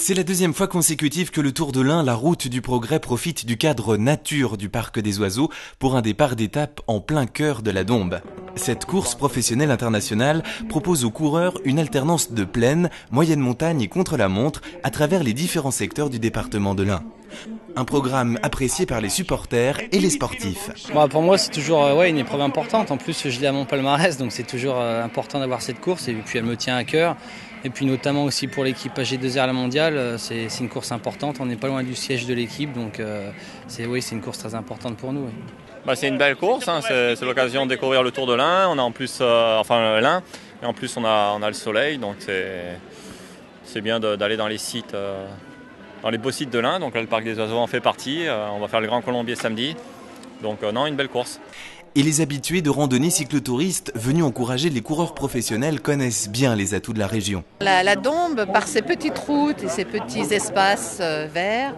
C'est la deuxième fois consécutive que le Tour de l'Ain, la route du progrès, profite du cadre nature du Parc des Oiseaux pour un départ d'étape en plein cœur de la Dombes. Cette course professionnelle internationale propose aux coureurs une alternance de plaine, moyenne montagne et contre-la-montre à travers les différents secteurs du département de l'Ain. Un programme apprécié par les supporters et les sportifs. Pour moi, c'est toujours une épreuve importante. En plus, je l'ai à mon palmarès, donc c'est toujours important d'avoir cette course. Et puis, elle me tient à cœur. Et puis, notamment aussi pour l'équipe AG2R à la mondiale, c'est une course importante. On n'est pas loin du siège de l'équipe, donc c'est une course très importante pour nous. Oui. C'est une belle course, hein. C'est l'occasion de découvrir le Tour de l'Ain. On a en plus, l'Ain, et en plus on a le soleil, donc c'est bien d'aller dans les sites. Dans les beaux sites de l'Ain, donc là, le Parc des Oiseaux en fait partie. On va faire le Grand Colombier samedi. Donc une belle course. Et les habitués de randonnée cyclotouristes venus encourager les coureurs professionnels connaissent bien les atouts de la région. La Dombes, par ses petites routes et ses petits espaces verts,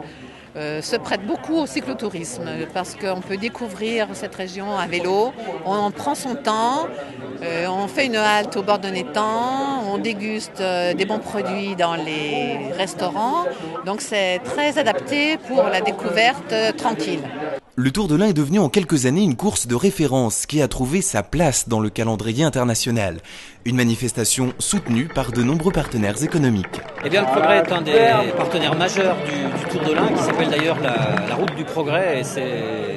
se prête beaucoup au cyclotourisme parce qu'on peut découvrir cette région à vélo, on prend son temps, on fait une halte au bord d'un étang, on déguste des bons produits dans les restaurants, donc c'est très adapté pour la découverte tranquille. Le Tour de l'Ain est devenu en quelques années une course de référence qui a trouvé sa place dans le calendrier international. Une manifestation soutenue par de nombreux partenaires économiques. Le Progrès est un des partenaires majeurs du Tour de l'Ain, qui s'appelle d'ailleurs la route du progrès, et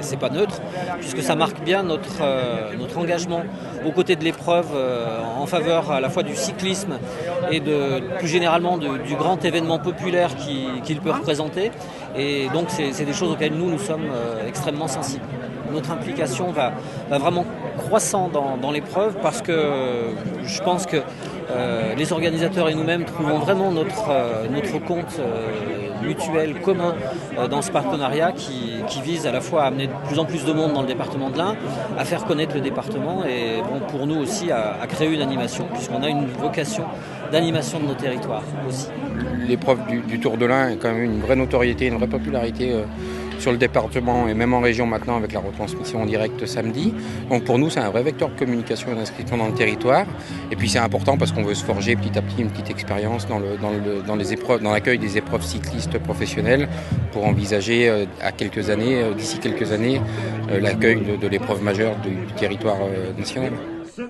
c'est pas neutre, puisque ça marque bien notre engagement aux côtés de l'épreuve en faveur à la fois du cyclisme et plus généralement du grand événement populaire qu'il peut représenter. Et donc c'est des choses auxquelles nous sommes extrêmement sensibles. Notre implication va vraiment croissant dans l'épreuve parce que je pense que les organisateurs et nous-mêmes trouvons vraiment notre compte mutuel commun dans ce partenariat qui vise à la fois à amener de plus en plus de monde dans le département de l'Ain, à faire connaître le département et pour nous aussi à créer une animation, puisqu'on a une vocation d'animation de nos territoires aussi. L'épreuve du Tour de l'Ain a quand même une vraie notoriété, une vraie popularité sur le département et même en région maintenant avec la retransmission en direct samedi. Donc pour nous c'est un vrai vecteur de communication et d'inscription dans le territoire. Et puis c'est important parce qu'on veut se forger petit à petit une petite expérience dans l'accueil des épreuves cyclistes professionnelles pour envisager d'ici quelques années, l'accueil de l'épreuve majeure du territoire national.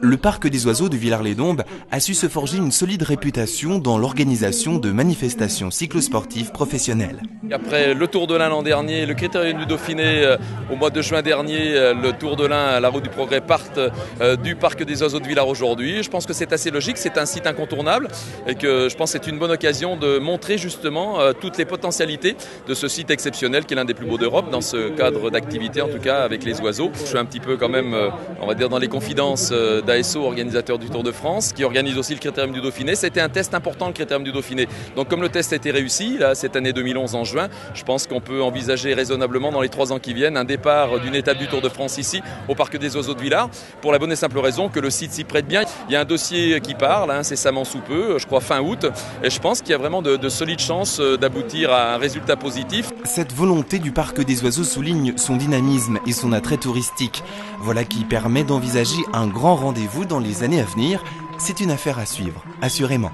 Le Parc des Oiseaux de Villars-les-Dombes a su se forger une solide réputation dans l'organisation de manifestations cyclosportives professionnelles. Après le Tour de l'Ain l'an dernier, le Critérium du Dauphiné au mois de juin dernier, le Tour de l'Ain, la route du progrès partent du Parc des Oiseaux de Villars aujourd'hui. Je pense que c'est assez logique, c'est un site incontournable et que je pense que c'est une bonne occasion de montrer justement toutes les potentialités de ce site exceptionnel qui est l'un des plus beaux d'Europe dans ce cadre d'activité, en tout cas avec les oiseaux. Je suis un petit peu quand même, on va dire, dans les confidences d'ASO, organisateur du Tour de France, qui organise aussi le Critérium du Dauphiné. C'était un test important, le Critérium du Dauphiné. Donc comme le test a été réussi, là, cette année 2011 en juin, je pense qu'on peut envisager raisonnablement dans les 3 ans qui viennent un départ d'une étape du Tour de France ici, au Parc des Oiseaux de Villars, pour la bonne et simple raison que le site s'y prête bien. Il y a un dossier qui parle, incessamment sous peu, je crois fin août, et je pense qu'il y a vraiment de solides chances d'aboutir à un résultat positif. Cette volonté du Parc des Oiseaux souligne son dynamisme et son attrait touristique. Voilà qui permet d'envisager un grand rendez-vous dans les années à venir. C'est une affaire à suivre, assurément.